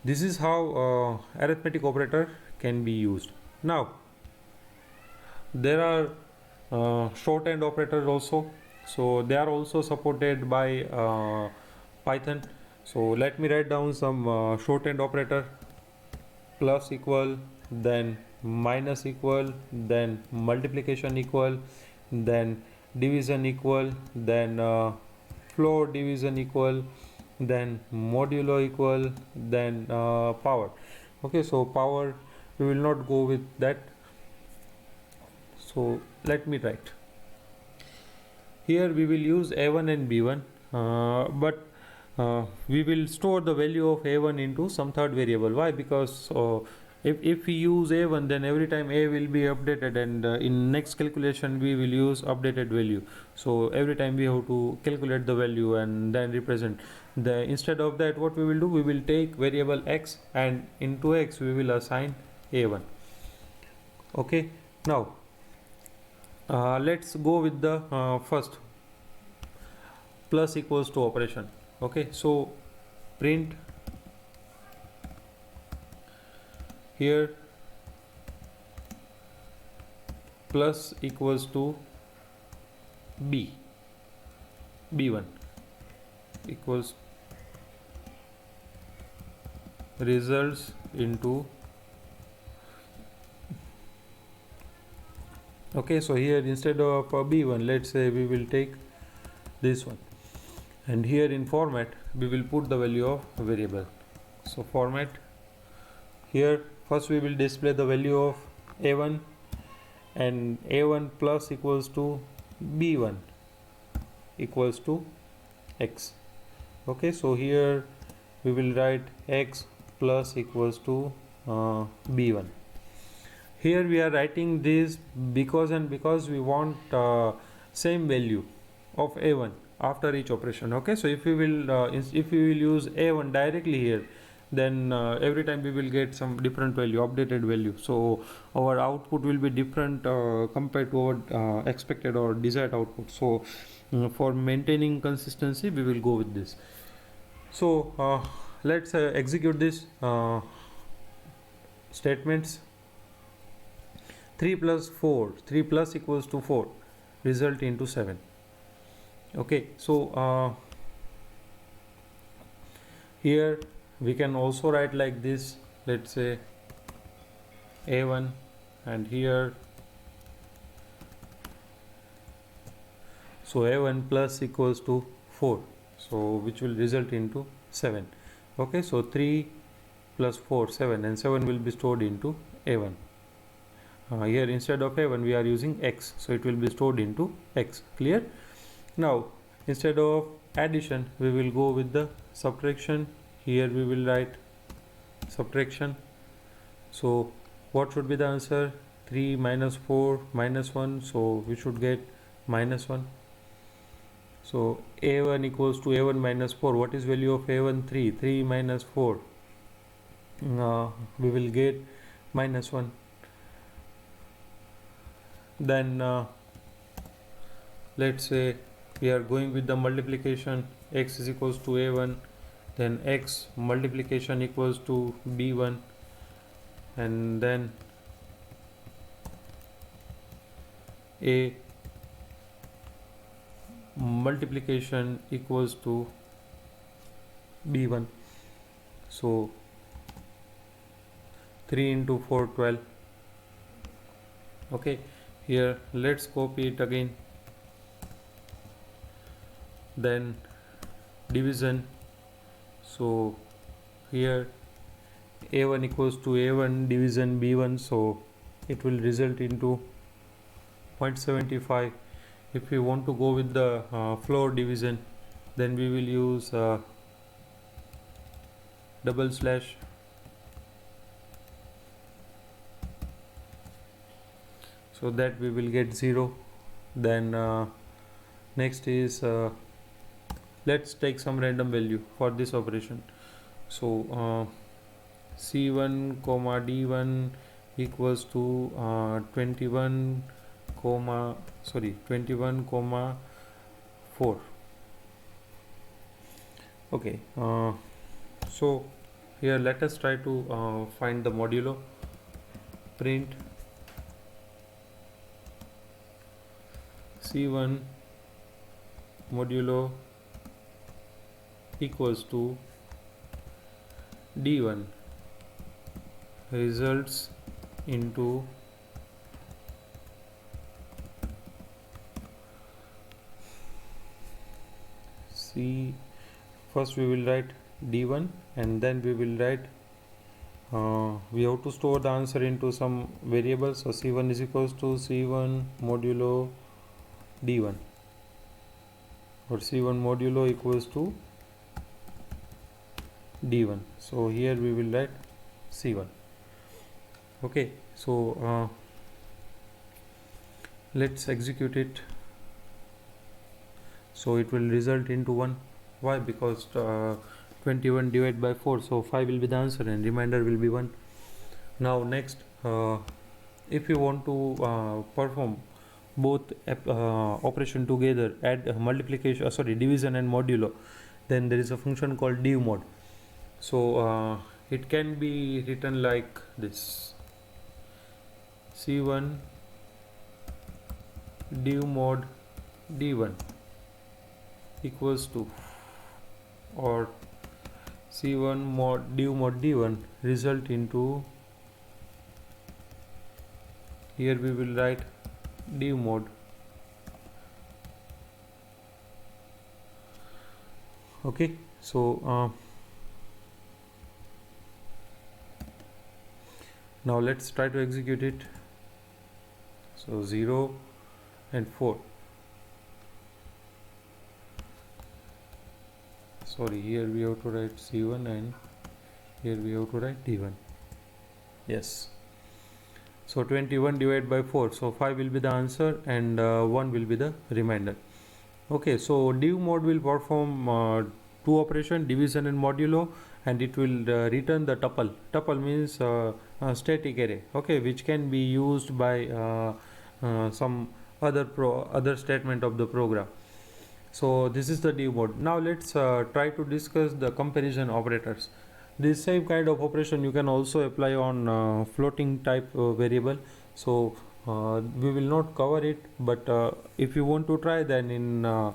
This is how arithmetic operator can be used. Now there are shorthand operators also, so they are also supported by Python. So let me write down some shorthand operator: plus equal, then minus equal, then multiplication equal, then division equal, then floor division equal, then modulo equal, then power. Okay, so power we will not go with that. So let me write. Here we will use a1 and b1, but we will store the value of a1 into some third variable. Why? Because if we use a1, then every time a will be updated, and in next calculation we will use updated value. So every time we have to calculate the value and then represent the. Instead of that, what we will do, we will take variable x, and into x we will assign a1. Okay, now let's go with the first plus equals to operation. Okay, so print here plus equals to b1 equals results into. Okay, so here instead of b1, let's say we will take this one, and here in format we will put the value of variable. So format, here first we will display the value of a1, and a1 plus equals to b1 equals to x. Okay, so here we will write x plus equals to b1. Here we are writing this because we want same value of a1 after each operation. Okay, so if we will use a1 directly here, then every time we will get some different value, updated value. So our output will be different compared to our expected or desired output. So for maintaining consistency, we will go with this. So let's execute this statements. 3 plus 4, 3 plus equals to 4, result into 7. Okay, so here we can also write like this. Let's say a1, and here so a1 plus equals to 4, so which will result into 7. Okay, so 3 plus 4, 7, and 7 will be stored into a1. Here instead of a1 we are using x, so it will be stored into x. Clear? Now instead of addition we will go with the subtraction. Here we will write subtraction. So what should be the answer? 3 minus 4 minus 1, so we should get minus 1. So a1 equals to a1 minus 4. What is value of a1? 3. 3 minus 4, we will get minus 1. Then let's say we are going with the multiplication. X is equals to a1, then x multiplication equals to b1, and then a multiplication equals to b1. So 3 into 4, 12. Okay, here let's copy it again. Then division. So here a1 equals to a1 division b1, so it will result into 0.75. If we want to go with the floor division, then we will use double slash. So that we will get 0. Then next is let's take some random value for this operation. So c1 comma d1 equals to 21 comma 4. Okay, so here let us try to find the modulo. Print C1 modulo equals to D1 results into C. First we will write D1 and then we will write we have to store the answer into some variables. So C1 is equals to C1 modulo D1 or C1 modulo equals to D1. So here we will write C1. Okay, so let's execute it. So it will result into 1. Why? Because 21 divided by 4, so 5 will be the answer and remainder will be 1. Now next, if you want to perform both operation together, add multiplication, division and modulo, then there is a function called divmod. So it can be written like this: C1 divmod D1 equals to, or C1 mod divmod D1 result into, here we will write divmod. Okay, so now let's try to execute it. So 0 and 4. Sorry, here we have to write C1 and here we have to write D1. Yes. So 21 divided by 4. So 5 will be the answer and 1 will be the remainder. Okay, so divmod will perform two operations, division and modulo, and it will return the tuple. Tuple means static array, okay, which can be used by some other statement of the program. So this is the divmod. Now let's try to discuss the comparison operators. This same kind of operation you can also apply on floating type variable. So we will not cover it, but if you want to try, then in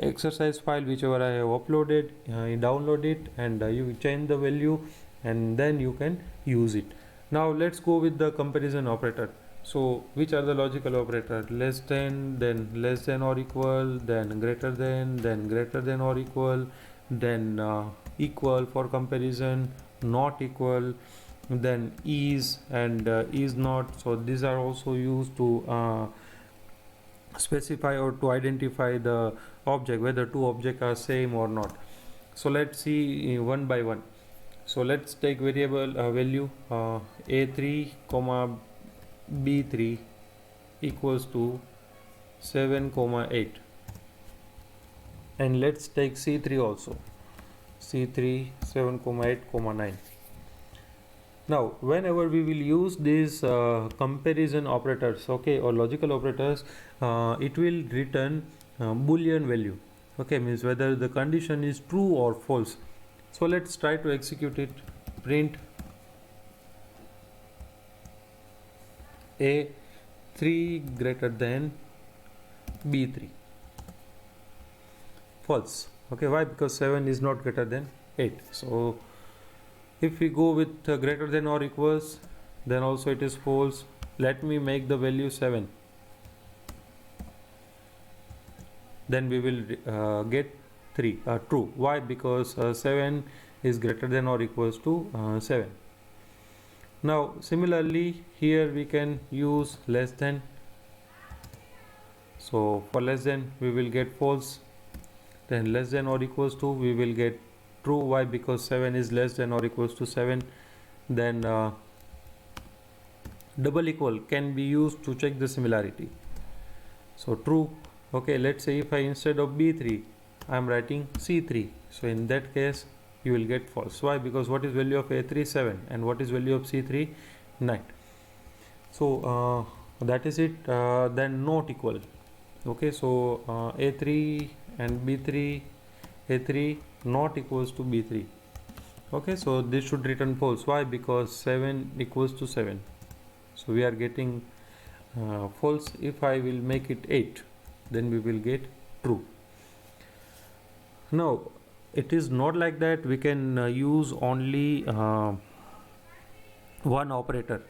exercise file whichever I have uploaded, you download it and you change the value and then you can use it. Now let's go with the comparison operator. So which are the logical operator? Less than, then less than or equal, then greater than or equal, then equal for comparison, not equal, then is and is not. So these are also used to specify or to identify the object, whether two objects are same or not. So let's see one by one. So let's take variable value a3 comma b3 equals to 7 comma 8, and let's take c3 also, c3 7 comma 8 comma 9. Now whenever we will use these comparison operators, okay, or logical operators, it will return boolean value, okay, means whether the condition is true or false. So let's try to execute it. Print a3 greater than b3, false. Okay, why? Because 7 is not greater than 8. So if we go with greater than or equals, then also it is false. Let me make the value 7, then we will get 3 true. Why? Because 7 is greater than or equals to 7. Now similarly here we can use less than. So for less than we will get false, then less than or equals to we will get true. Why? Because 7 is less than or equals to 7. Then double equal can be used to check the similarity. So true. Okay, let's say if I instead of b3 I am writing c3, so in that case you will get false. Why? Because what is value of a3? 7, and what is value of c3? 9. So that is it. Then not equal. Okay, so a3 and b3, a3 not equals to b3. Okay, so this should return false. Why? Because 7 equals to 7. So we are getting false. If I will make it 8, then we will get true. Now, it is not like that we can use only one operator.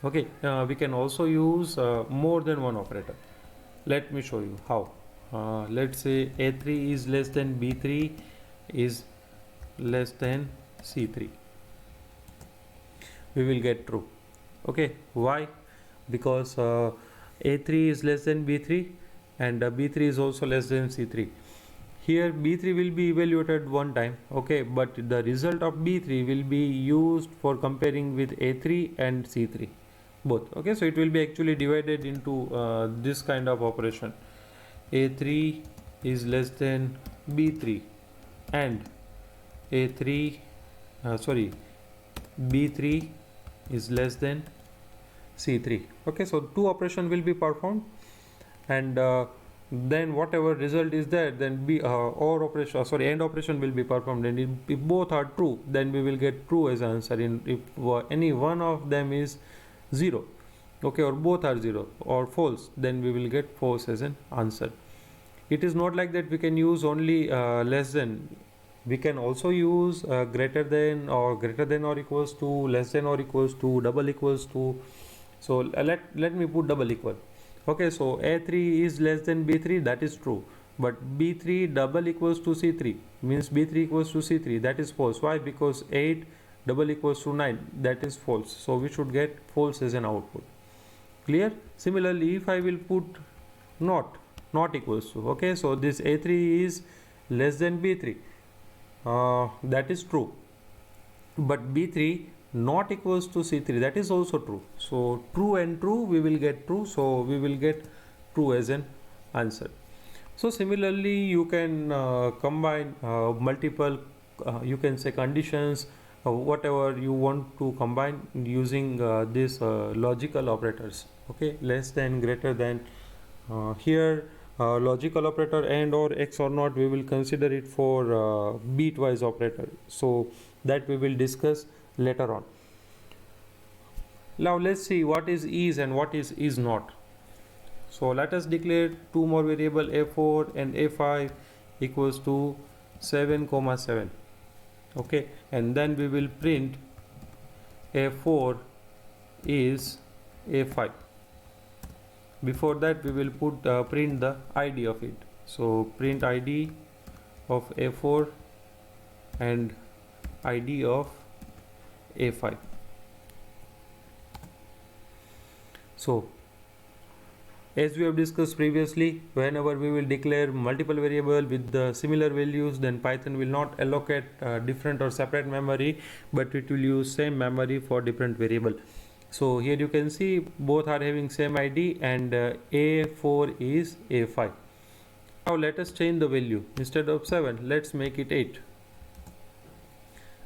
Okay, we can also use more than one operator. Let me show you how. Let's say A3 is less than B3 is less than C3. We will get true. Okay, why? Because A3 is less than B3 and B3 is also less than C3. Here B3 will be evaluated one time, okay, but the result of B3 will be used for comparing with A3 and C3 both. Okay, so it will be actually divided into this kind of operation. A3 is less than B3 and B3 is less than C3. Okay, so two operations will be performed, and then whatever result is there, then AND operation will be performed, and if both are true, then we will get true as answer. If any one of them is 0, okay, or both are 0 or false, then we will get false as an answer. It is not like that we can use only less than. We can also use greater than or equals to, less than or equals to, double equals to. So let me put double equal. Okay, so A3 is less than B3, that is true, but B3 double equals to C3 means B3 equals to C3, that is false. Why? Because 8 double equals to 9, that is false. So we should get false as an output. Clear? Similarly, if I will put not equals to, okay, so this A3 is less than B3, that is true, but B3 not equals to C3, that is also true. So true and true, we will get true, so we will get true as an answer. So similarly, you can combine multiple you can say conditions, whatever you want to combine using these logical operators. Okay, less than, greater than. Here logical operator and or X or not, we will consider it for bitwise operator, so that we will discuss later on. Now let's see what is and what is not. So let us declare two more variable A4 and A5 equals to 7, 7. Okay, and then we will print A4 is A5. Before that, we will put print the ID of it. So print ID of A4 and ID of A5. So as we have discussed previously, whenever we will declare multiple variable with the similar values, then Python will not allocate different or separate memory, but it will use same memory for different variable. So here you can see both are having same ID, and A4 is A5. Now let us change the value. Instead of 7, let's make it 8.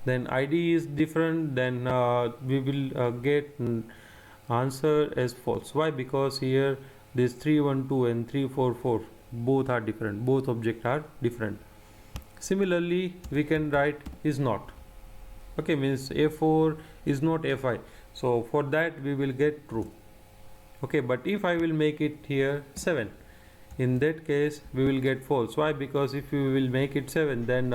Then ID is different, then we will get answer as false. Why? Because here this 312 and 344 both are different, both objects are different. Similarly, we can write is not. Okay, means A4 is not A5, so for that we will get true. Okay, but if I will make it here 7, in that case we will get false. Why? Because if we will make it 7, then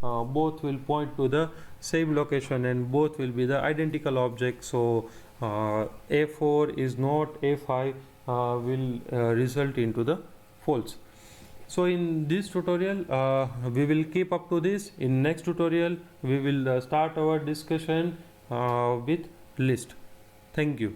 both will point to the same location and both will be the identical object. So A4 is not A5 will result into the false. So in this tutorial we will keep up to this. In next tutorial we will start our discussion with list. Thank you.